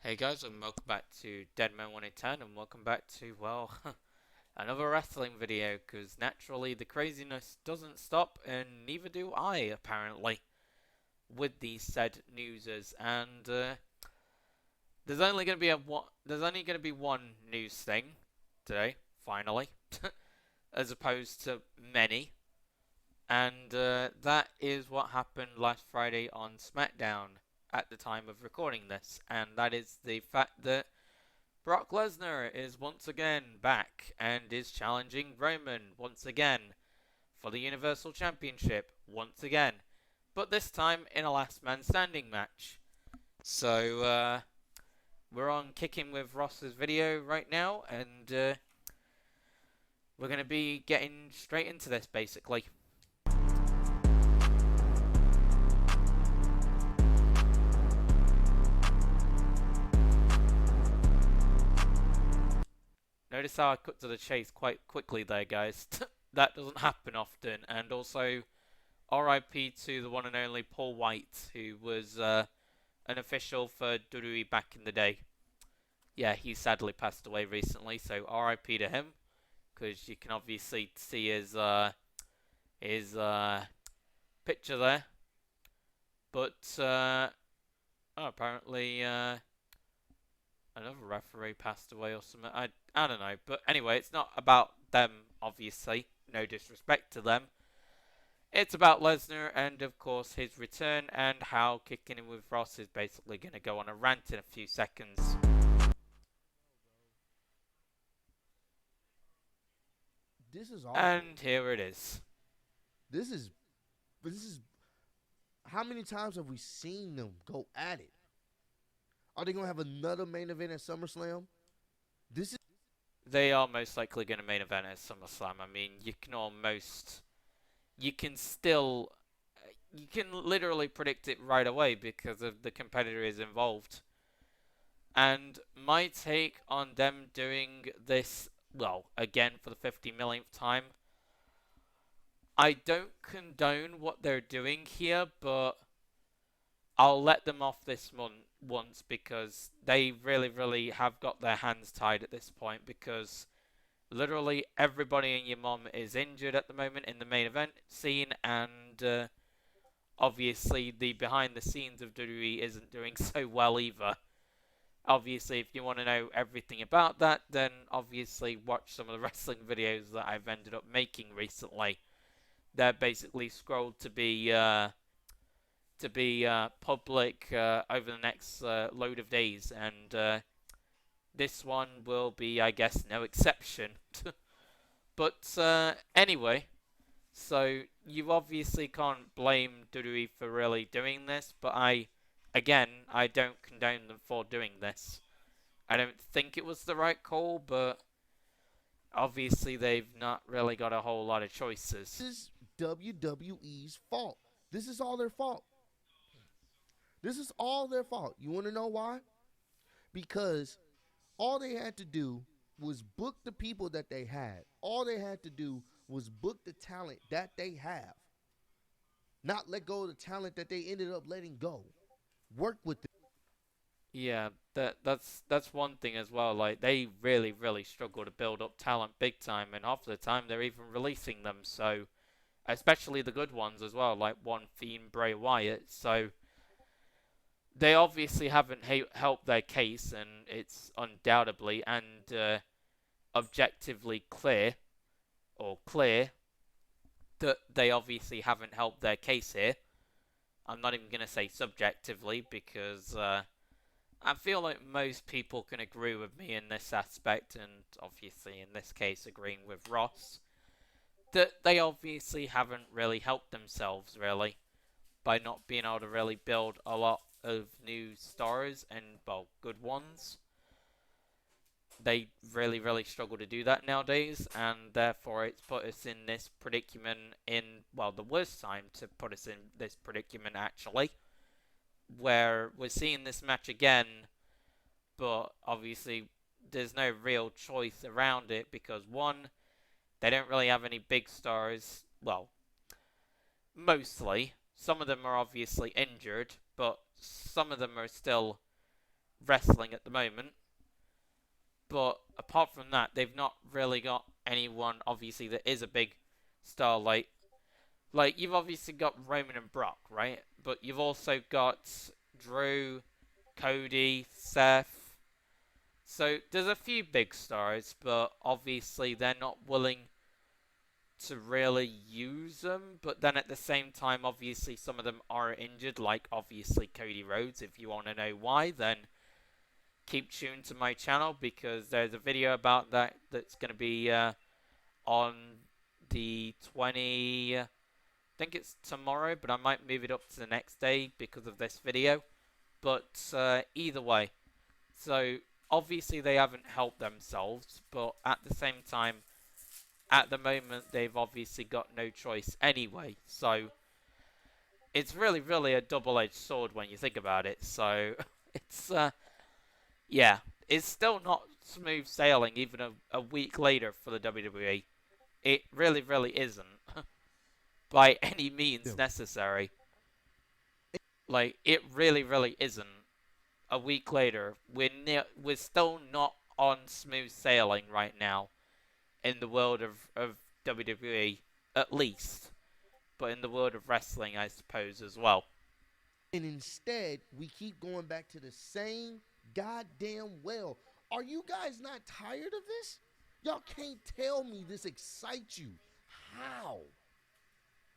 Hey guys, and welcome back to Deadman 110, and welcome back to, well, another wrestling video, because naturally the craziness doesn't stop, and neither do I, apparently, with these said newses. And there's only going to be one news thing today, finally, as opposed to many, and that is what happened last Friday on Smackdown at the time of recording this, and that is the fact that Brock Lesnar is once again back and is challenging Roman once again for the Universal Championship once again, but this time in a last man standing match. So we're on Kicking with Ross's video right now, and we're going to be getting straight into this basically. Notice how I cut to the chase quite quickly there, guys. That doesn't happen often. And also, RIP to the one and only Paul White, who was an official for WWE back in the day. Yeah, he sadly passed away recently, so RIP to him, because you can obviously see his picture there. But apparently another referee passed away or something. I don't know. But anyway, it's not about them, obviously. No disrespect to them. It's about Lesnar and, of course, his return and how Kicking In With Ross is basically going to go on a rant in a few seconds. This is awful. And here it is. This is how many times have we seen them go at it? Are they gonna have another main event at SummerSlam? This is They are most likely going to main event at SummerSlam. I mean, you can still, you can literally predict it right away because of the competitors involved. And my take on them doing this, well, again for the 50 millionth time, I don't condone what they're doing here, but I'll let them off this month once because they really have got their hands tied at this point, because literally everybody and your mom is injured at the moment in the main event scene, and obviously the behind the scenes of WWE isn't doing so well either. Obviously, if you want to know everything about that, then obviously watch some of the wrestling videos that I've ended up making recently. They're basically scrolled to be public over the next load of days, and this one will be, I guess, no exception. But anyway, so you obviously can't blame WWE for really doing this, but I don't condone them for doing this. I don't think it was the right call, but obviously they've not really got a whole lot of choices. WWE's fault. This is all their fault. This is all their fault. You want to know why? Because all they had to do was book the people that they had. All they had to do was book the talent that they have. Not let go of the talent that they ended up letting go. Work with them. Yeah, that's one thing as well. Like, they really struggle to build up talent big time, and half the time they're even releasing them. So, especially the good ones as well, like one Fiend Bray Wyatt. So they obviously haven't helped their case, and it's undoubtedly and objectively clear that they obviously haven't helped their case here. I'm not even going to say subjectively, because I feel like most people can agree with me in this aspect, and obviously in this case agreeing with Ross, that they obviously haven't really helped themselves, really, by not being able to really build a lot of new stars and, well, good ones. They really struggle to do that nowadays, and therefore it's put us in this predicament in, well, the worst time to put us in this predicament, actually, where we're seeing this match again, but obviously there's no real choice around it, because one, they don't really have any big stars. Well, mostly. Some of them are obviously injured, but some of them are still wrestling at the moment. But apart from that, they've not really got anyone, obviously, that is a big star. Like you've obviously got Roman and Brock, right? But you've also got Drew, Cody, Seth. So there's a few big stars, but obviously they're not willing to really use them. But then at the same time, obviously some of them are injured, like obviously Cody Rhodes. If you want to know why, then keep tuned to my channel because there's a video about that that's going to be on the 20. I think it's tomorrow, but I might move it up to the next day because of this video. But either way, so obviously they haven't helped themselves, but at the same time, at the moment they've obviously got no choice anyway. So it's really, really a double-edged sword when you think about it. So it's yeah, it's still not smooth sailing even a week later for the WWE. It really, really isn't by any means necessary. Like, it really, really isn't. A week later, we're still not on smooth sailing right now in the world of WWE, at least. But in the world of wrestling, I suppose, as well. And instead, we keep going back to the same goddamn well. Are you guys not tired of this? Y'all can't tell me this excites you. How?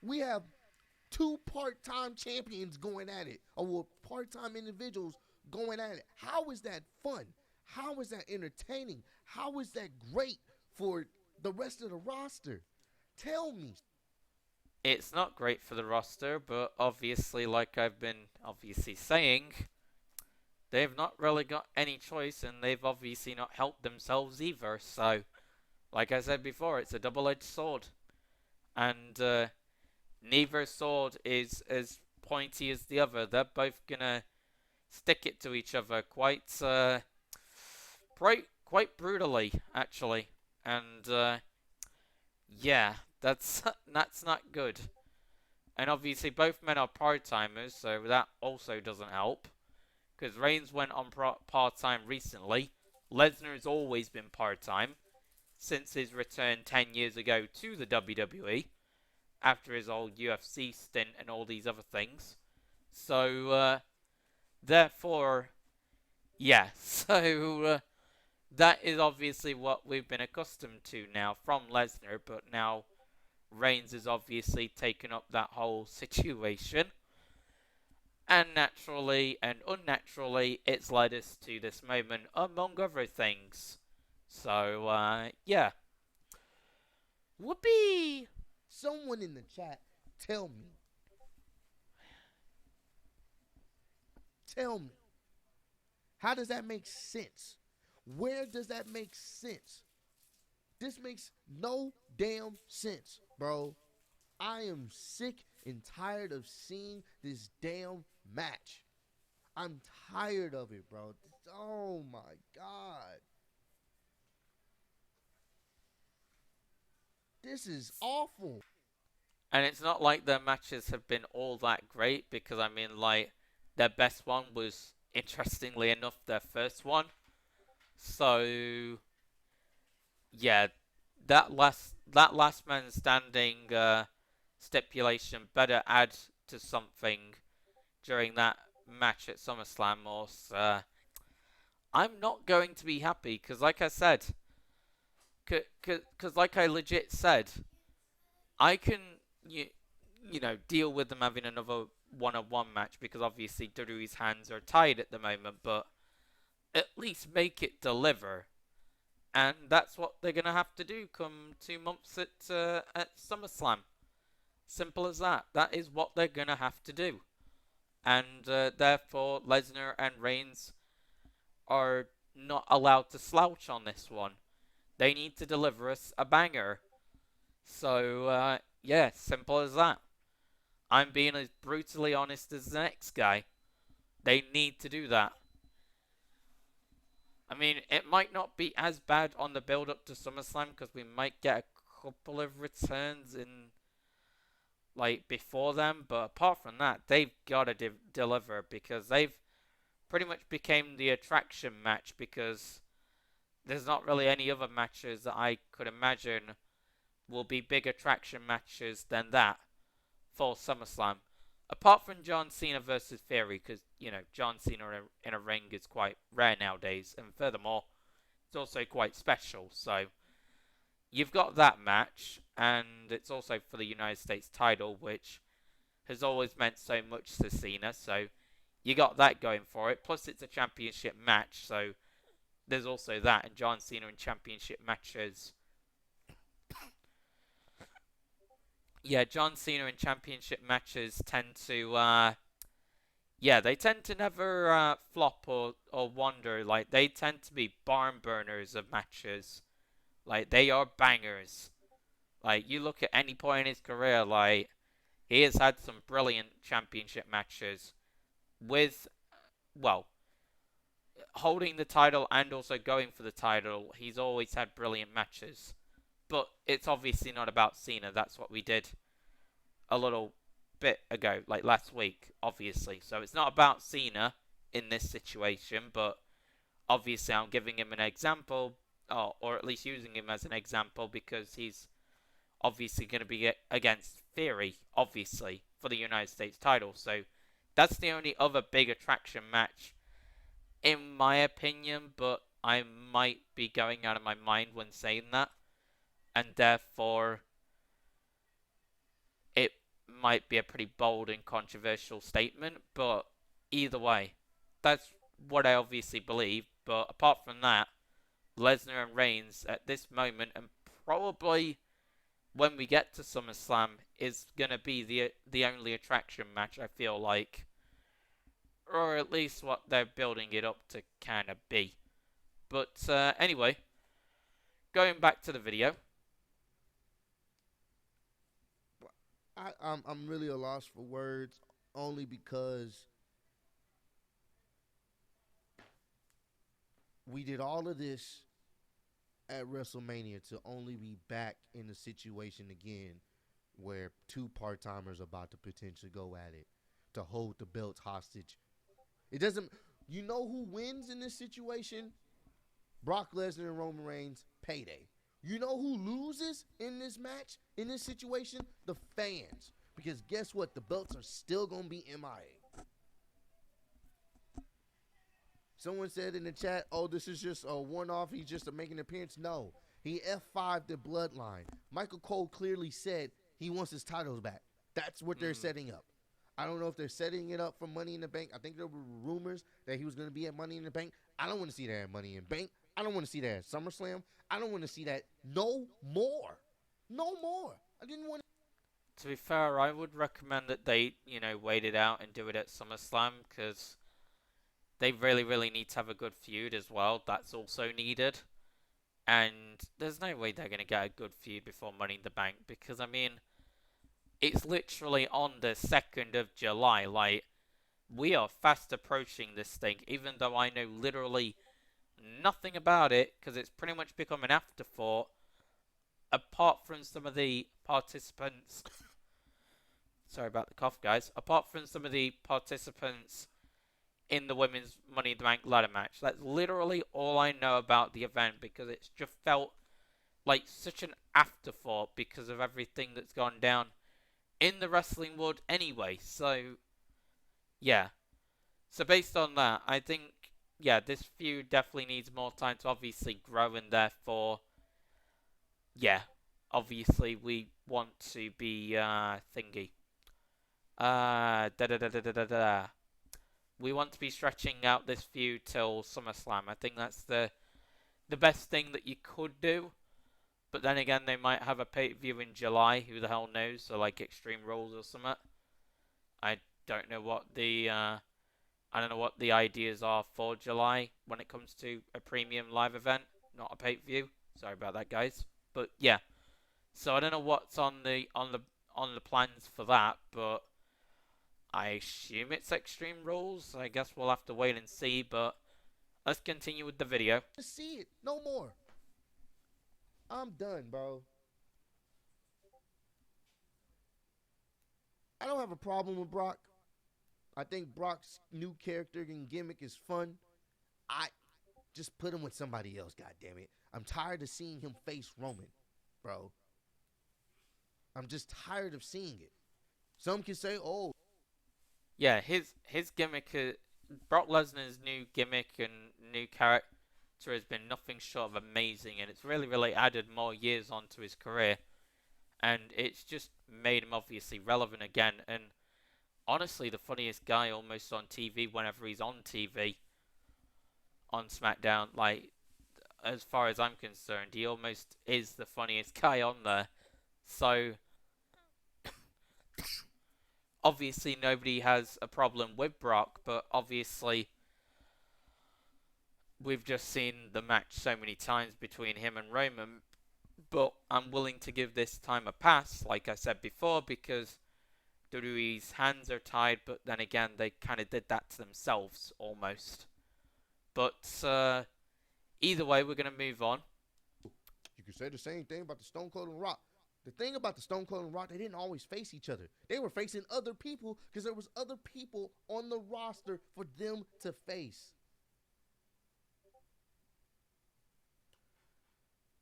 We have two part-time champions going at it, or part-time individuals going at it. How is that fun? How is that entertaining? How is that great for the rest of the roster? Tell me. It's not great for the roster, but obviously, like I've been obviously saying, they've not really got any choice, and they've obviously not helped themselves either. So, like I said before, it's a double-edged sword. And neither sword is as pointy as the other. They're both gonna stick it to each other quite brutally, actually. And yeah, that's not good. And obviously both men are part-timers, so that also doesn't help. Because Reigns went on part-time recently. Lesnar's always been part-time since his return 10 years ago to the WWE after his old UFC stint and all these other things. So, therefore, yeah, so that is obviously what we've been accustomed to now from Lesnar, but now Reigns has obviously taken up that whole situation. And naturally and unnaturally, it's led us to this moment, among other things. So, yeah. Whoopee! Someone in the chat, tell me. Tell me. How does that make sense? Where does that make sense? This makes no damn sense, bro. I am sick and tired of seeing this damn match. I'm tired of it, bro. Oh my God. This is awful. And it's not like their matches have been all that great, because, I mean, like, their best one was, interestingly enough, their first one. So, yeah, that last man standing stipulation better add to something during that match at SummerSlam, or I'm not going to be happy, because like I said, because like I legit said, I can, you know, deal with them having another one-on-one match, because obviously WWE's hands are tied at the moment, but at least make it deliver. And that's what they're going to have to do come 2 months at SummerSlam. Simple as that. That is what they're going to have to do. And therefore, Lesnar and Reigns are not allowed to slouch on this one. They need to deliver us a banger. So, yeah, simple as that. I'm being as brutally honest as the next guy. They need to do that. I mean, it might not be as bad on the build-up to SummerSlam, because we might get a couple of returns in, like, before them. But apart from that, they've got to deliver, because they've pretty much became the attraction match because there's not really any other matches that I could imagine will be big attraction matches than that for SummerSlam. Apart from John Cena versus Theory, because, John Cena in a ring is quite rare nowadays, and furthermore, it's also quite special. So, you've got that match, and it's also for the United States title, which has always meant so much to Cena, so you got that going for it. Plus, it's a championship match, so there's also that. And John Cena in championship matches. Yeah, John Cena in championship matches tend to, they tend to never flop or wander. Like, they tend to be barn burners of matches. Like, they are bangers. Like, you look at any point in his career, like, he has had some brilliant championship matches with, well, holding the title and also going for the title. He's always had brilliant matches. But it's obviously not about Cena. That's what we did a little bit ago, like last week, obviously. So it's not about Cena in this situation, but obviously I'm giving him an example, or at least using him as an example, because he's obviously going to be against Theory, obviously, for the United States title. So that's the only other big attraction match, in my opinion, but I might be going out of my mind when saying that, and therefore it might be a pretty bold and controversial statement, but either way, that's what I obviously believe. But apart from that, Lesnar and Reigns at this moment, and probably when we get to SummerSlam, is going to be the only attraction match, I feel like. Or at least what they're building it up to kind of be. But anyway, going back to the video. I'm really a loss for words, only because we did all of this at WrestleMania to only be back in the situation again where two part-timers are about to potentially go at it to hold the belts hostage. It doesn't. You know who wins in this situation? Brock Lesnar and Roman Reigns, payday. You know who loses in this match, in this situation? The fans. Because guess what? The belts are still going to be MIA. Someone said in the chat, oh, this is just a one-off. He's just making an appearance. No. He F5'd the bloodline. Michael Cole clearly said he wants his titles back. That's what they're setting up. I don't know if they're setting it up for Money in the Bank. I think there were rumors that he was going to be at Money in the Bank. I don't want to see that at Money in the Bank. I don't want to see that at SummerSlam. I don't want to see that no more. No more. I didn't want To be fair, I would recommend that they, wait it out and do it at SummerSlam, because they really, really need to have a good feud as well. That's also needed. And there's no way they're going to get a good feud before Money in the Bank, because, I mean, it's literally on the 2nd of July. Like, we are fast approaching this thing, even though I know literally nothing about it, because it's pretty much become an afterthought, apart from some of the participants. Sorry about the cough, guys. Apart from some of the participants in the women's Money in the Bank ladder match. That's literally all I know about the event, because it's just felt like such an afterthought because of everything that's gone down in the wrestling world anyway. So, yeah. So based on that, I think, this feud definitely needs more time to obviously grow, and therefore, obviously we want to be, thingy. We want to be stretching out this feud till SummerSlam. I think that's the best thing that you could do. But then again, they might have a pay-per-view in July. Who the hell knows? So like Extreme Rules or something. I don't know what the ideas are for July when it comes to a premium live event, not a pay-per-view. Sorry about that, guys. But yeah. So I don't know what's on the plans for that, but I assume it's Extreme Rules. I guess we'll have to wait and see, but let's continue with the video. to see it. No more. I'm done, bro. I don't have a problem with Brock. I think Brock's new character and gimmick is fun. I just put him with somebody else, god damn it. I'm tired of seeing him face Roman, bro. I'm just tired of seeing it. Some can say, oh, Yeah, his gimmick, Brock Lesnar's new gimmick and new character has been nothing short of amazing, and it's really added more years onto his career, and it's just made him obviously relevant again. And honestly, the funniest guy almost on TV whenever he's on TV on SmackDown. Like, as far as I'm concerned, he almost is the funniest guy on there. So obviously nobody has a problem with Brock, but obviously we've just seen the match so many times between him and Roman. But I'm willing to give this time a pass, like I said before, because WWE's hands are tied, but then again, they kind of did that to themselves, almost. But either way, we're going to move on. you could say the same thing about the Stone Cold and Rock. The thing about the Stone Cold and Rock, they didn't always face each other. They were facing other people because there was other people on the roster for them to face.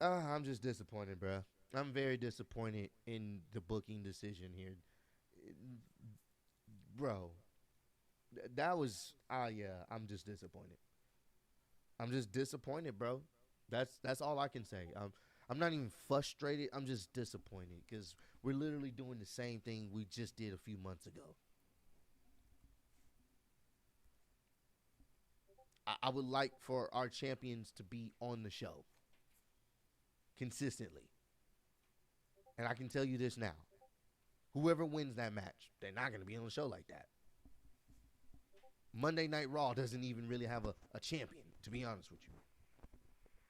I'm just disappointed, bro. I'm very disappointed in the booking decision here, bro. That was yeah. I'm just disappointed. I'm just disappointed, bro. That's all I can say. I'm not even frustrated. I'm just disappointed because we're literally doing the same thing we just did a few months ago. I would like for our champions to be on the show consistently. And I can tell you this now. Whoever wins that match, they're not going to be on the show like that. Monday Night Raw doesn't even really have a champion, to be honest with you.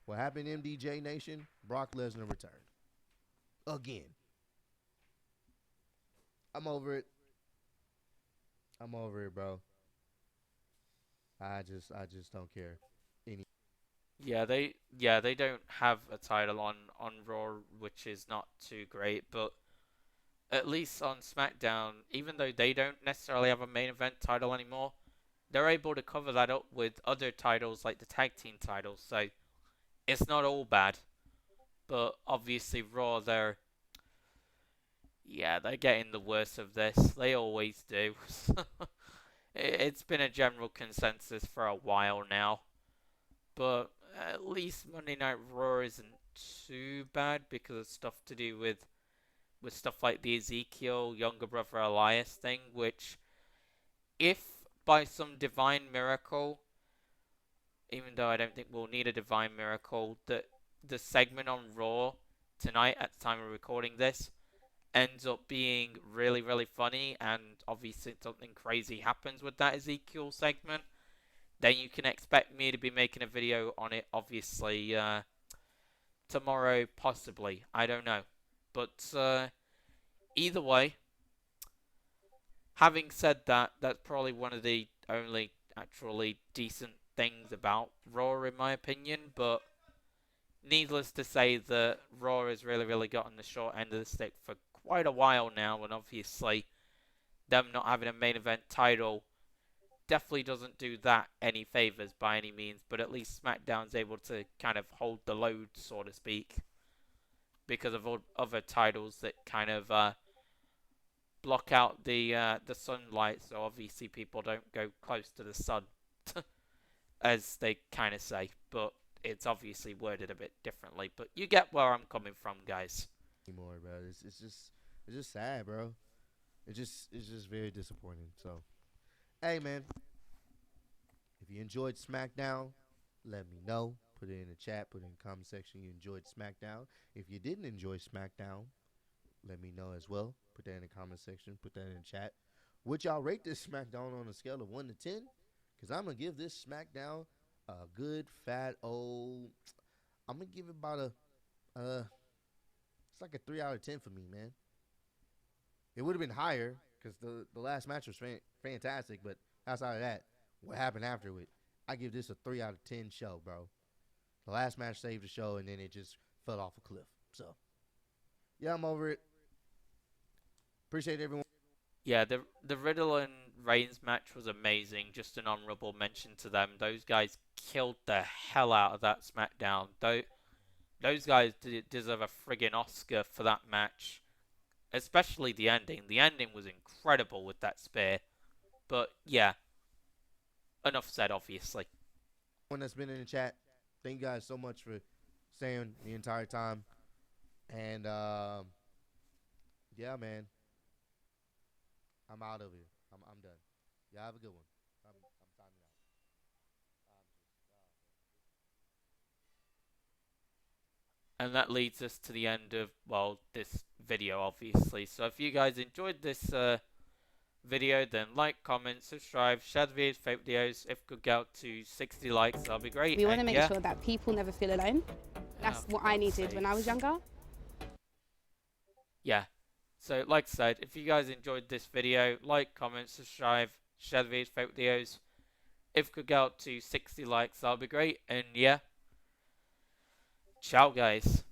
What happened in MDJ Nation? Brock Lesnar returned. Again. I'm over it. I'm over it, bro. I just don't care. They don't have a title on Raw, which is not too great, but at least on SmackDown, even though they don't necessarily have a main event title anymore, they're able to cover that up with other titles like the tag team titles. So it's not all bad. But obviously Raw, they're getting the worst of this. They always do. It's been a general consensus for a while now. But at least Monday Night Raw isn't too bad because of stuff to do with stuff like the Ezekiel younger brother Elias thing, which if by some divine miracle, even though I don't think we'll need a divine miracle, that the segment on Raw tonight at the time of recording this ends up being really funny, and obviously something crazy happens with that Ezekiel segment, then you can expect me to be making a video on it, obviously, tomorrow, possibly. I don't know. But either way, having said that, that's probably one of the only actually decent things about Raw, in my opinion. But needless to say that Raw has really gotten the short end of the stick for quite a while now, and obviously them not having a main event title definitely doesn't do that any favors by any means, but at least SmackDown's able to kind of hold the load, so to speak, because of other titles that kind of block out the sunlight, so obviously people don't go close to the sun, as they kind of say, but it's obviously worded a bit differently. But you get where I'm coming from, guys. Anymore, bro. It's just sad, bro. It's just very disappointing. So, hey, man, if you enjoyed SmackDown, let me know. Put it in the chat. Put it in the comment section. You enjoyed SmackDown. If you didn't enjoy SmackDown, let me know as well. Put that in the comment section. Put that in the chat. Would y'all rate this SmackDown on a scale of 1 to 10? Because I'm going to give this SmackDown a good fat old. I'm going to give it about it's like a 3 out of 10 for me, man. It would have been higher because the last match was fantastic, but outside of that, what happened after it, I give this a 3 out of 10 show, bro. The last match saved the show, and then it just fell off a cliff. So, yeah, I'm over it. Appreciate everyone. Yeah, the Riddle and Reigns match was amazing. Just an honorable mention to them. Those guys killed the hell out of that SmackDown. Those guys deserve a friggin' Oscar for that match. Especially the ending. The ending was incredible with that spear. But yeah, enough said, obviously. One that's been in the chat, thank you guys so much for staying the entire time. And yeah, man, I'm out of here. I'm done. Y'all have a good one. I'm signing out. And that leads us to the end of, well, this video, obviously. So if you guys enjoyed this video, then like, comment, subscribe, share the videos, favorite videos. If we could get up to 60 likes, that'll be great. We want to make sure that people never feel alone. That's what I needed when I was younger. Yeah. So, like I said, if you guys enjoyed this video, like, comment, subscribe, share the videos, favorite videos. If we could get up to 60 likes, that'll be great. And yeah, ciao, guys.